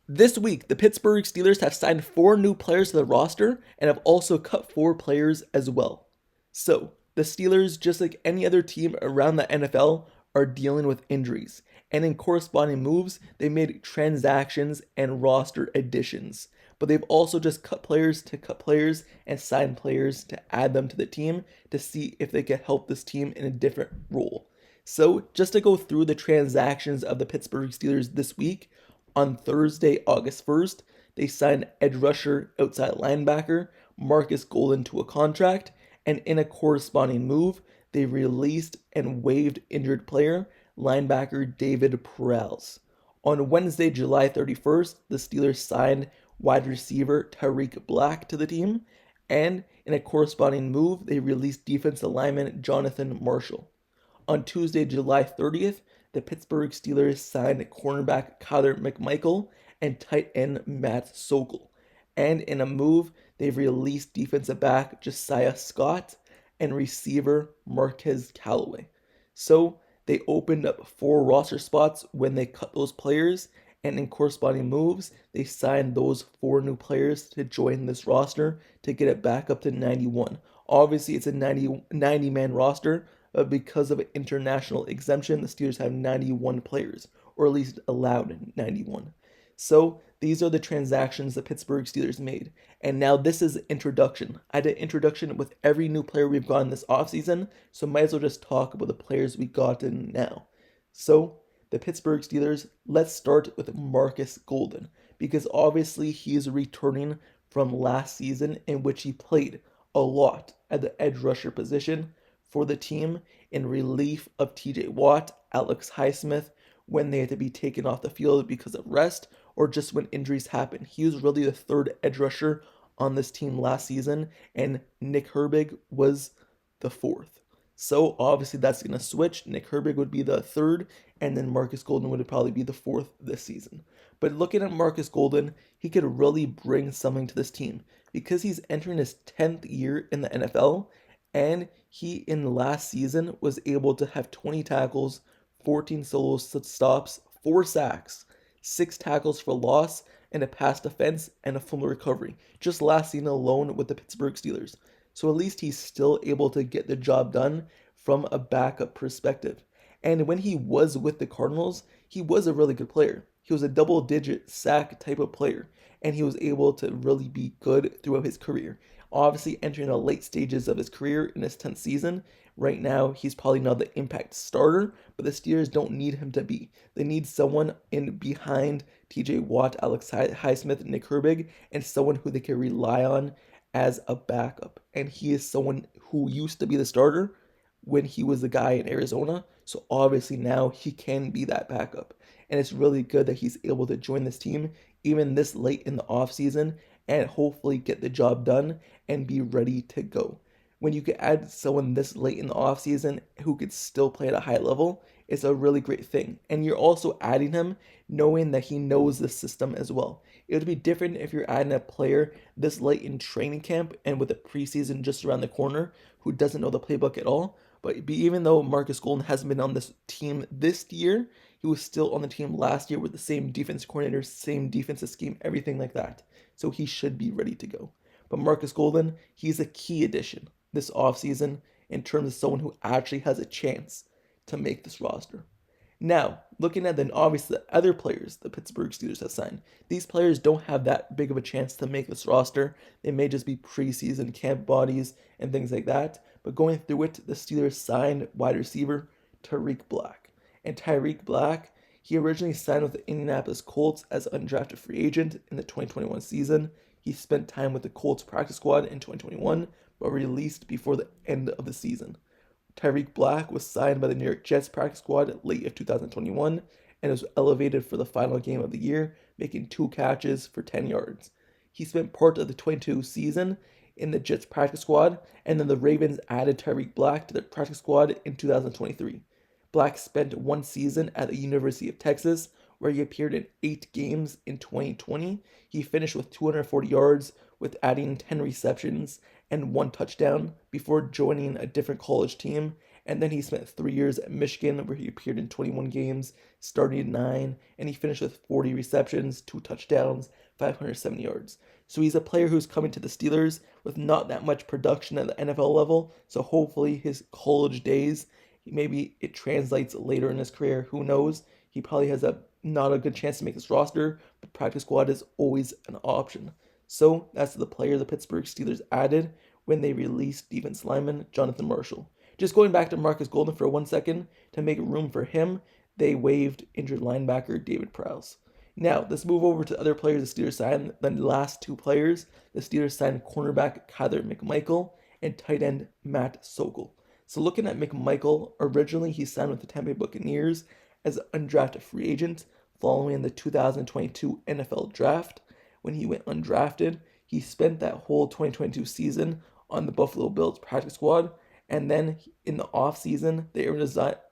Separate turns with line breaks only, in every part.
This week, the Pittsburgh Steelers have signed 4 new players to the roster and have also cut 4 players as well. So, the Steelers, just like any other team around the NFL, are dealing with injuries. And in corresponding moves, they made transactions and roster additions. But they've also just cut players to cut players and signed players to add them to the team to see if they can help this team in a different role. So, just to go through the transactions of the Pittsburgh Steelers this week, on Thursday, August 1st, they signed edge rusher, outside linebacker Marcus Golden to a contract, and in a corresponding move, they released and waived injured player linebacker David Perales. On Wednesday, July 31st, the Steelers signed wide receiver Tariq Black to the team, and in a corresponding move, they released defensive lineman Jonathan Marshall. On Tuesday, July 30th, the Pittsburgh Steelers signed cornerback Kyler McMichael and tight end Matt Sokol. And in a move, they've released defensive back Josiah Scott and receiver Marquez Callaway. So they opened up 4 roster spots when they cut those players, and in corresponding moves, they signed those 4 new players to join this roster to get it back up to 91. Obviously, it's a 90-man roster, but because of an international exemption, the Steelers have 91 players, or at least allowed 91. So these are the transactions the Pittsburgh Steelers made. And now this is an introduction. I did an introduction with every new player we've gotten this offseason, so might as well just talk about the players we gotten now. So the Pittsburgh Steelers, let's start with Marcus Golden, because obviously he is returning from last season in which he played a lot at the edge rusher position for the team in relief of TJ Watt, Alex Highsmith, when they had to be taken off the field because of rest or just when injuries happen. He was really the third edge rusher on this team last season, and Nick Herbig was the fourth. So obviously that's going to switch. Nick Herbig would be the third, and then Marcus Golden would probably be the fourth this season. But looking at Marcus Golden, he could really bring something to this team because he's entering his 10th year in the NFL, and he in the last season was able to have 20 tackles, 14 solo stops, 4 sacks, 6 tackles for loss, and a pass defense and a fumble recovery, just last season alone with the Pittsburgh Steelers. So at least he's still able to get the job done from a backup perspective. And when he was with the Cardinals, he was a really good player. He was a double-digit sack type of player, and he was able to really be good throughout his career. Obviously, entering the late stages of his career in his 10th season, right now he's probably not the impact starter, but the Steelers don't need him to be. They need someone in behind TJ Watt, Alex Highsmith, Nick Herbig, and someone who they can rely on as a backup. And he is someone who used to be the starter when he was the guy in Arizona. So obviously now he can be that backup. And it's really good that he's able to join this team even this late in the offseason and hopefully get the job done and be ready to go. When you could add someone this late in the offseason who could still play at a high level, it's a really great thing. And you're also adding him knowing that he knows the system as well. It would be different if you're adding a player this late in training camp and with the preseason just around the corner who doesn't know the playbook at all. But even though Marcus Golden hasn't been on this team this year, he was still on the team last year with the same defense coordinator, same defensive scheme, everything like that. So he should be ready to go. But Marcus Golden, he's a key addition this offseason in terms of someone who actually has a chance to make this roster. Now, looking at then obviously the other players the Pittsburgh Steelers have signed, these players don't have that big of a chance to make this roster. They may just be preseason camp bodies and things like that. But going through it, the Steelers signed wide receiver Tariq Black. And Tariq Black, he originally signed with the Indianapolis Colts as an undrafted free agent in the 2021 season. He spent time with the Colts practice squad in 2021, but released before the end of the season. Tariq Black was signed by the New York Jets practice squad late of 2021 and was elevated for the final game of the year, making 2 catches for 10 yards. He spent part of the 22 season in the Jets practice squad, and then the Ravens added Tariq Black to their practice squad in 2023. Black spent 1 season at the University of Texas, where he appeared in 8 games in 2020. He finished with 240 yards, with adding 10 receptions and 1 touchdown before joining a different college team And then he spent 3 years at Michigan, where he appeared in 21 games, started 9, and he finished with 40 receptions, 2 touchdowns, 570 yards. So he's a player who's coming to the Steelers with not that much production at the NFL level. So hopefully his college days, maybe it translates later in his career. Who knows? He probably has not a good chance to make this roster, but practice squad is always an option. So that's the player the Pittsburgh Steelers added when they released defense lineman Jonathan Marshall. Just going back to Marcus Golden for 1 second, to make room for him, they waived injured linebacker David Prowse. Now, let's move over to other players the Steelers signed. The last 2 players, the Steelers signed cornerback Kyler McMichael and tight end Matt Sokol. So looking at McMichael, originally he signed with the Tampa Bay Buccaneers as an undrafted free agent following the 2022 NFL Draft. When he went undrafted, he spent that whole 2022 season on the Buffalo Bills practice squad, and then in the offseason, the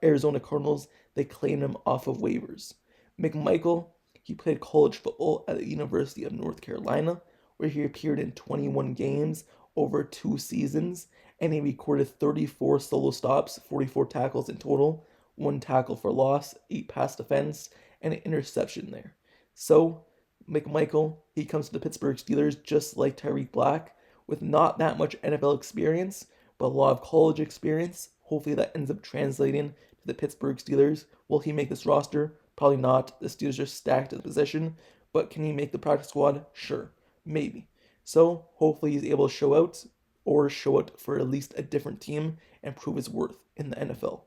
Arizona Cardinals, they claimed him off of waivers. McMichael, he played college football at the University of North Carolina, where he appeared in 21 games over 2 seasons, and he recorded 34 solo stops, 44 tackles in total, 1 tackle for loss, 8 pass defense, and an interception there. So, McMichael, he comes to the Pittsburgh Steelers just like Tyreek Black, with not that much NFL experience, but a lot of college experience. Hopefully that ends up translating to the Pittsburgh Steelers. Will he make this roster? Probably not. The Steelers are stacked at the position, but can he make the practice squad? Sure, maybe. So hopefully he's able to show out for at least a different team and prove his worth in the NFL.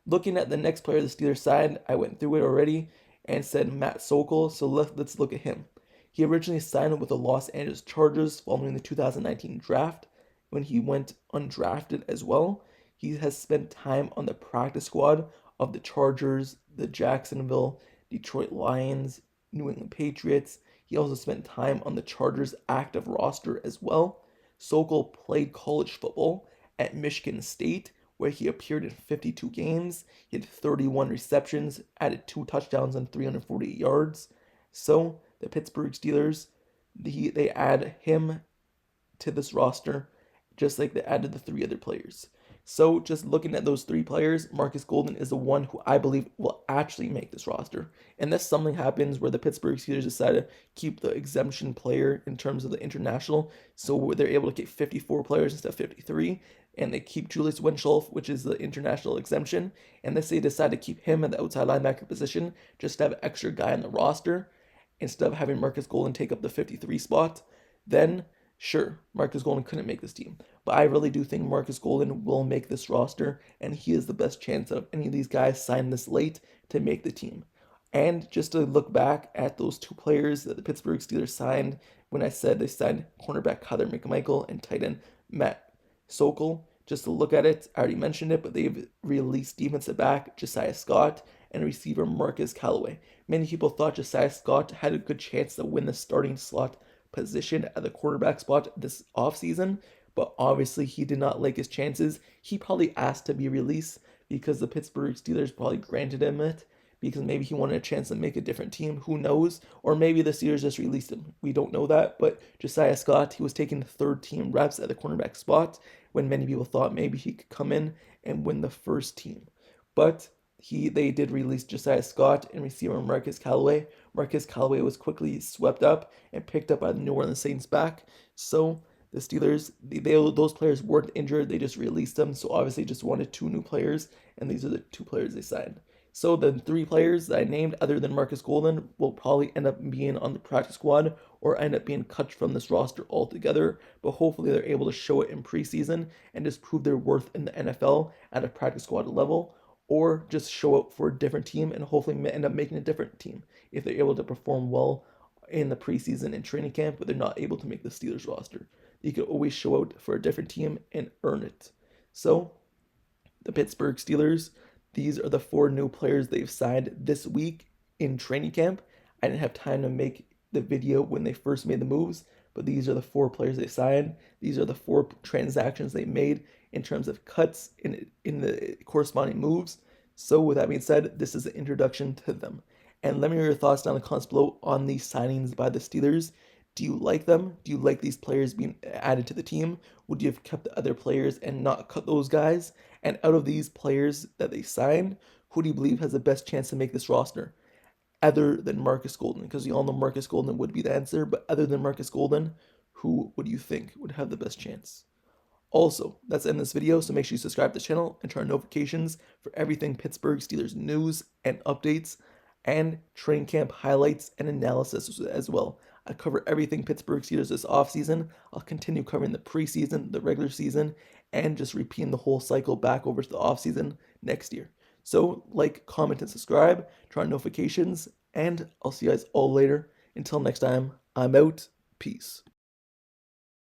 Looking at the next player the Steelers signed, I went through it already and said Matt Sokol, so let's look at him. He originally signed with the Los Angeles Chargers following the 2019 draft. When he went undrafted as well, he has spent time on the practice squad of the Chargers, the Jacksonville, Detroit Lions, New England Patriots. He also spent time on the Chargers active roster as well. Sokol played college football at Michigan State, where he appeared in 52 games. He had 31 receptions, added 2 touchdowns and 348 yards. So the Pittsburgh Steelers, they add him to this roster just like they added the 3 other players. So just looking at those 3 players, Marcus Golden is the one who I believe will actually make this roster. Unless something happens where the Pittsburgh Steelers decide to keep the exemption player in terms of the international, so they're able to get 54 players instead of 53, and they keep Julius Winshelf, which is the international exemption, and let's say they decide to keep him at the outside linebacker position just to have an extra guy on the roster instead of having Marcus Golden take up the 53 spot, then sure, Marcus Golden couldn't make this team. But I really do think Marcus Golden will make this roster, and he is the best chance of any of these guys signed this late to make the team. And just to look back at those 2 players that the Pittsburgh Steelers signed, when I said they signed cornerback Kyler McMichael and tight end Matt Sokol, just to look at it, I already mentioned it, but they've released defensive back Josiah Scott and receiver Marcus Callaway. Many people thought Josiah Scott had a good chance to win the starting slot position at the quarterback spot this offseason, but obviously he did not like his chances. He probably asked to be released because the Pittsburgh Steelers probably granted him it because maybe he wanted a chance to make a different team. Who knows? Or maybe the Steelers just released him. We don't know that, but Josiah Scott, he was taking 3rd team reps at the cornerback spot when many people thought maybe he could come in and win the 1st team. But they did release Josiah Scott and receiver Marcus Callaway. Marcus Callaway was quickly swept up and picked up by the New Orleans Saints back. So the Steelers, those players weren't injured. They just released them. So obviously just wanted 2 new players, and these are the 2 players they signed. So the 3 players that I named other than Marcus Golden will probably end up being on the practice squad or end up being cut from this roster altogether. But hopefully they're able to show it in preseason and just prove their worth in the NFL at a practice squad level, or just show up for a different team and hopefully end up making a different team if they're able to perform well in the preseason and training camp, but they're not able to make the Steelers roster. You can always show out for a different team and earn it. So, the Pittsburgh Steelers, these are the 4 new players they've signed this week in training camp. I didn't have time to make the video when they first made the moves, but these are the 4 players they signed. These are the 4 transactions they made in terms of cuts in the corresponding moves. So with that being said, this is an introduction to them. And let me know your thoughts down in the comments below on these signings by the Steelers. Do you like them? Do you like these players being added to the team? Would you have kept the other players and not cut those guys? And out of these players that they signed, who do you believe has the best chance to make this roster? Other than Marcus Golden, because you all know Marcus Golden would be the answer, but other than Marcus Golden, who would you think would have the best chance? Also, that's the end of this video, so make sure you subscribe to the channel and turn on notifications for everything Pittsburgh Steelers news and updates and training camp highlights and analysis as well. I cover everything Pittsburgh Steelers this offseason. I'll continue covering the preseason, the regular season, and just repeating the whole cycle back over to the offseason next year. So, like, comment, and subscribe, turn on notifications, and I'll see you guys all later. Until next time, I'm out. Peace.